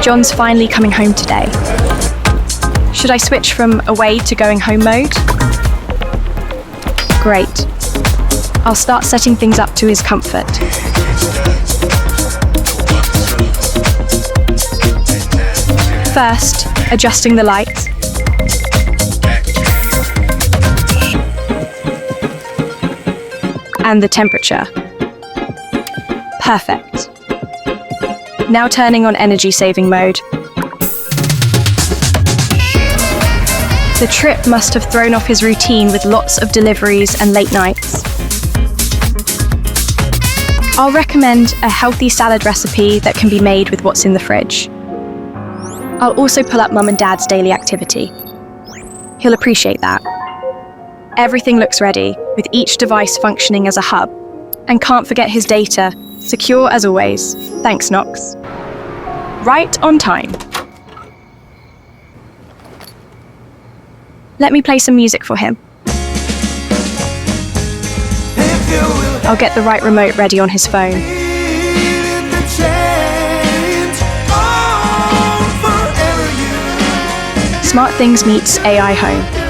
John's finally coming home today. Should I switch from away to going home mode? Great. I'll start setting things up to his comfort. First, adjusting the light. And the temperature. Perfect. Now turning on energy saving mode. The trip must have thrown off his routine with lots of deliveries and late nights. I'll recommend a healthy salad recipe that can be made with what's in the fridge. I'll also pull up Mum and Dad's daily activity. He'll appreciate that. Everything looks ready, with each device functioning as a hub. And can't forget his data, secure as always. Thanks, Knox. Right on time. Let me play some music for him. I'll get the right remote ready on his phone. SmartThings meets AI Home.